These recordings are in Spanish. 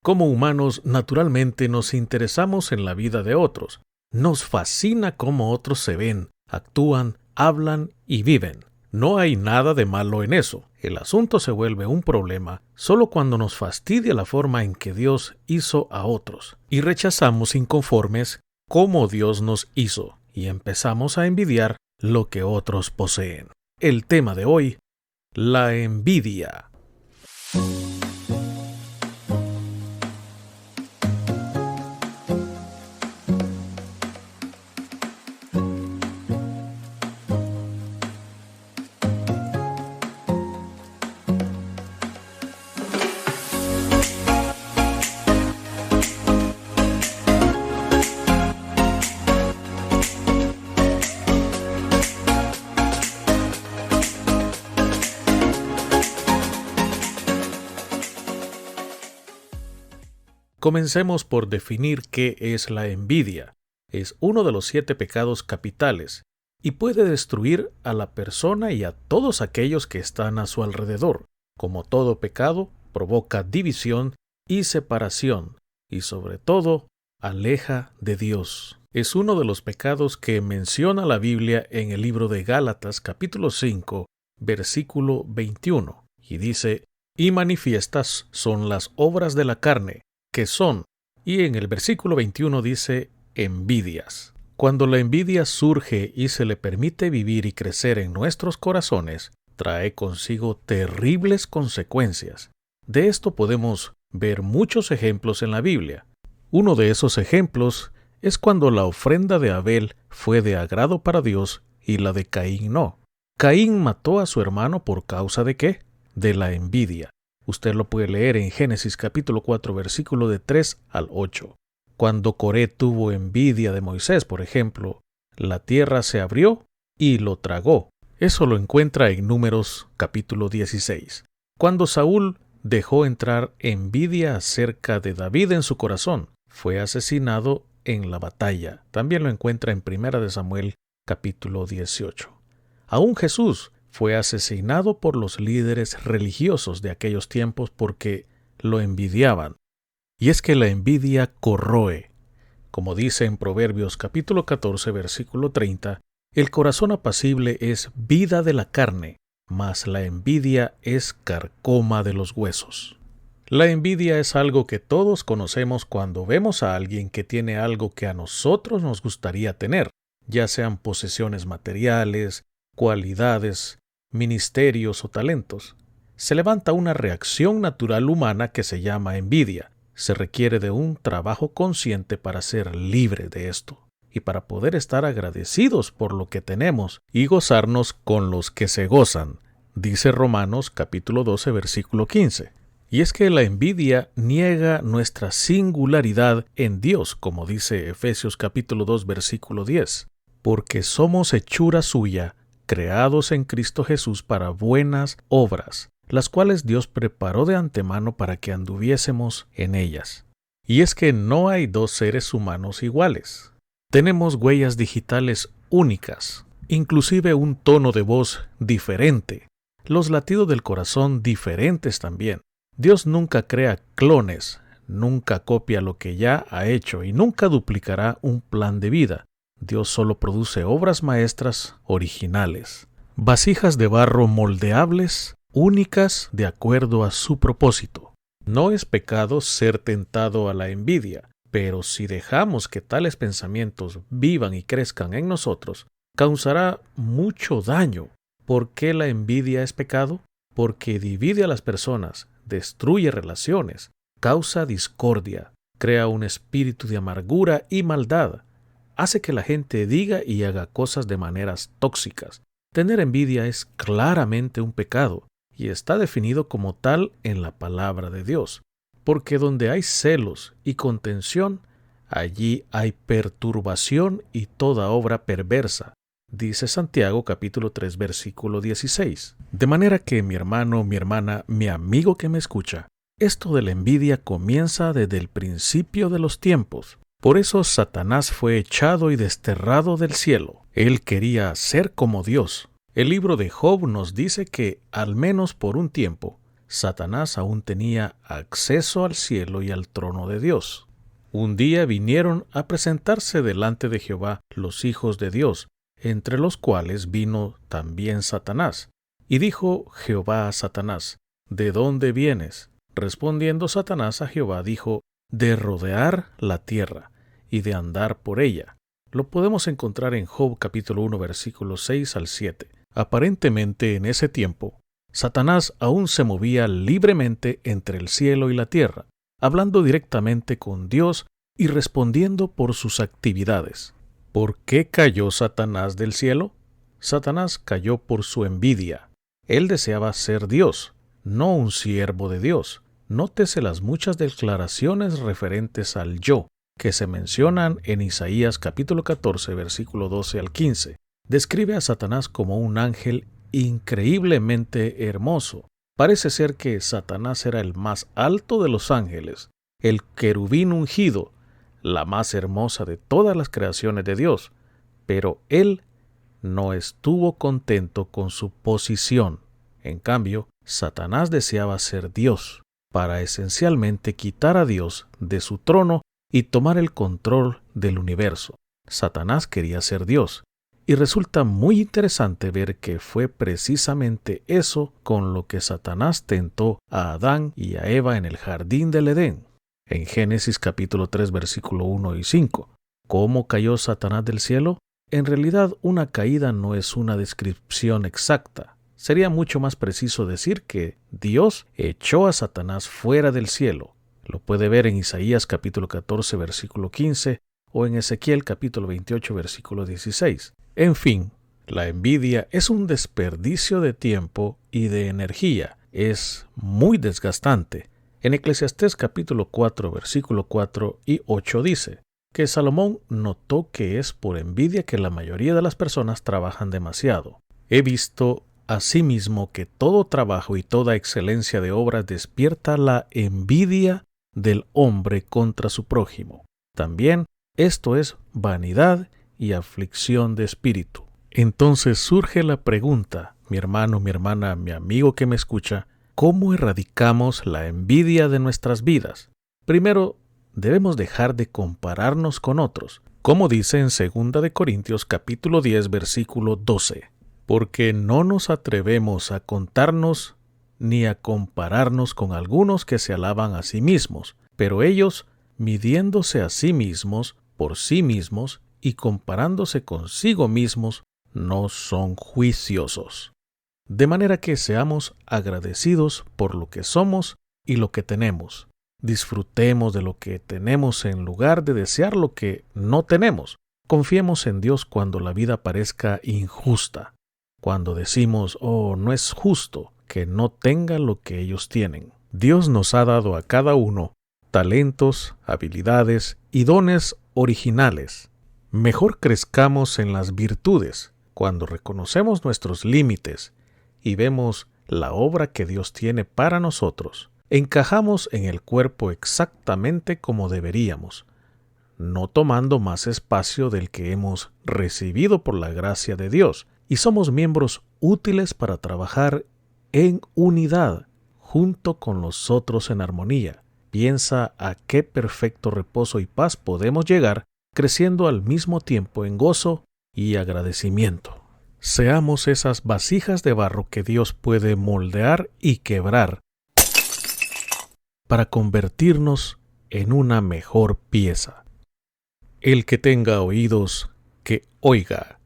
Como humanos, naturalmente nos interesamos en la vida de otros. Nos fascina cómo otros se ven, actúan, hablan y viven. No hay nada de malo en eso. El asunto se vuelve un problema solo cuando nos fastidia la forma en que Dios hizo a otros y rechazamos inconformes cómo Dios nos hizo y empezamos a envidiar lo que otros poseen. El tema de hoy, la envidia. Comencemos por definir qué es la envidia. Es uno de los 7 pecados capitales y puede destruir a la persona y a todos aquellos que están a su alrededor. Como todo pecado, provoca división y separación y sobre todo, aleja de Dios. Es uno de los pecados que menciona la Biblia en el libro de Gálatas capítulo 5, versículo 21, y dice: «Y manifiestas son las obras de la carne, que son», y en el versículo 21 dice, envidias. Cuando la envidia surge y se le permite vivir y crecer en nuestros corazones, trae consigo terribles consecuencias. De esto podemos ver muchos ejemplos en la Biblia. Uno de esos ejemplos es cuando la ofrenda de Abel fue de agrado para Dios y la de Caín no. Caín mató a su hermano por causa ¿de qué? De la envidia. Usted lo puede leer en Génesis capítulo 4, versículo de 3 al 8. Cuando Coré tuvo envidia de Moisés, por ejemplo, la tierra se abrió y lo tragó. Eso lo encuentra en Números capítulo 16. Cuando Saúl dejó entrar envidia acerca de David en su corazón, fue asesinado en la batalla. También lo encuentra en 1 de Samuel capítulo 18. Aún Jesús fue asesinado por los líderes religiosos de aquellos tiempos porque lo envidiaban. Y es que la envidia corroe. Como dice en Proverbios capítulo 14, versículo 30, el corazón apacible es vida de la carne, mas la envidia es carcoma de los huesos. La envidia es algo que todos conocemos cuando vemos a alguien que tiene algo que a nosotros nos gustaría tener, ya sean posesiones materiales, cualidades, ministerios o talentos. Se levanta una reacción natural humana que se llama envidia. Se requiere de un trabajo consciente para ser libre de esto y para poder estar agradecidos por lo que tenemos y gozarnos con los que se gozan, dice Romanos capítulo 12, versículo 15. Y es que la envidia niega nuestra singularidad en Dios, como dice Efesios capítulo 2, versículo 10, porque somos hechura suya, creados en Cristo Jesús para buenas obras, las cuales Dios preparó de antemano para que anduviésemos en ellas. Y es que no hay dos seres humanos iguales. Tenemos huellas digitales únicas, inclusive un tono de voz diferente, los latidos del corazón diferentes también. Dios nunca crea clones, nunca copia lo que ya ha hecho y nunca duplicará un plan de vida. Dios solo produce obras maestras originales, vasijas de barro moldeables, únicas de acuerdo a su propósito. No es pecado ser tentado a la envidia, pero si dejamos que tales pensamientos vivan y crezcan en nosotros, causará mucho daño. ¿Por qué la envidia es pecado? Porque divide a las personas, destruye relaciones, causa discordia, crea un espíritu de amargura y maldad, hace que la gente diga y haga cosas de maneras tóxicas. Tener envidia es claramente un pecado y está definido como tal en la palabra de Dios, porque donde hay celos y contención, allí hay perturbación y toda obra perversa, dice Santiago capítulo 3, versículo 16. De manera que mi hermano, mi hermana, mi amigo que me escucha, esto de la envidia comienza desde el principio de los tiempos. Por eso Satanás fue echado y desterrado del cielo. Él quería ser como Dios. El libro de Job nos dice que, al menos por un tiempo, Satanás aún tenía acceso al cielo y al trono de Dios. Un día vinieron a presentarse delante de Jehová los hijos de Dios, entre los cuales vino también Satanás. Y dijo Jehová a Satanás: ¿De dónde vienes? Respondiendo Satanás a Jehová dijo: de rodear la tierra y de andar por ella. Lo podemos encontrar en Job capítulo 1 versículos 6 al 7. Aparentemente en ese tiempo, Satanás aún se movía libremente entre el cielo y la tierra, hablando directamente con Dios y respondiendo por sus actividades. ¿Por qué cayó Satanás del cielo? Satanás cayó por su envidia. Él deseaba ser Dios, no un siervo de Dios. Nótese las muchas declaraciones referentes al yo que se mencionan en Isaías capítulo 14, versículo 12 al 15. Describe a Satanás como un ángel increíblemente hermoso. Parece ser que Satanás era el más alto de los ángeles, el querubín ungido, la más hermosa de todas las creaciones de Dios, pero él no estuvo contento con su posición. En cambio, Satanás deseaba ser Dios, para esencialmente quitar a Dios de su trono y tomar el control del universo. Satanás quería ser Dios, y resulta muy interesante ver que fue precisamente eso con lo que Satanás tentó a Adán y a Eva en el jardín del Edén. En Génesis capítulo 3 versículo 1 y 5. ¿Cómo cayó Satanás del cielo? En realidad, una caída no es una descripción exacta. Sería mucho más preciso decir que Dios echó a Satanás fuera del cielo. Lo puede ver en Isaías capítulo 14 versículo 15 o en Ezequiel capítulo 28 versículo 16. En fin, la envidia es un desperdicio de tiempo y de energía. Es muy desgastante. En Eclesiastés capítulo 4 versículo 4 y 8 dice que Salomón notó que es por envidia que la mayoría de las personas trabajan demasiado. He visto asimismo que todo trabajo y toda excelencia de obras despierta la envidia del hombre contra su prójimo. También esto es vanidad y aflicción de espíritu. Entonces surge la pregunta, mi hermano, mi hermana, mi amigo que me escucha, ¿cómo erradicamos la envidia de nuestras vidas? Primero, debemos dejar de compararnos con otros, como dice en 2 de Corintios capítulo 10 versículo 12. Porque no nos atrevemos a contarnos ni a compararnos con algunos que se alaban a sí mismos, pero ellos, midiéndose a sí mismos por sí mismos y comparándose consigo mismos, no son juiciosos. De manera que seamos agradecidos por lo que somos y lo que tenemos. Disfrutemos de lo que tenemos en lugar de desear lo que no tenemos. Confiemos en Dios cuando la vida parezca injusta. Cuando decimos, no es justo que no tenga lo que ellos tienen. Dios nos ha dado a cada uno talentos, habilidades y dones originales. Mejor crezcamos en las virtudes cuando reconocemos nuestros límites y vemos la obra que Dios tiene para nosotros. Encajamos en el cuerpo exactamente como deberíamos, no tomando más espacio del que hemos recibido por la gracia de Dios. Y somos miembros útiles para trabajar en unidad, junto con los otros en armonía. Piensa a qué perfecto reposo y paz podemos llegar, creciendo al mismo tiempo en gozo y agradecimiento. Seamos esas vasijas de barro que Dios puede moldear y quebrar para convertirnos en una mejor pieza. El que tenga oídos, que oiga.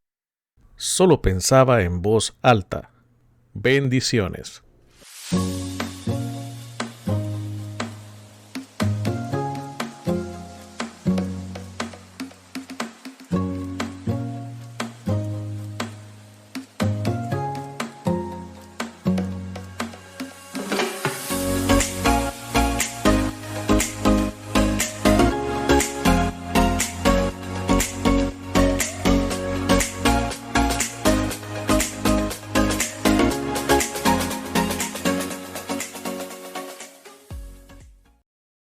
Solo pensaba en voz alta. Bendiciones.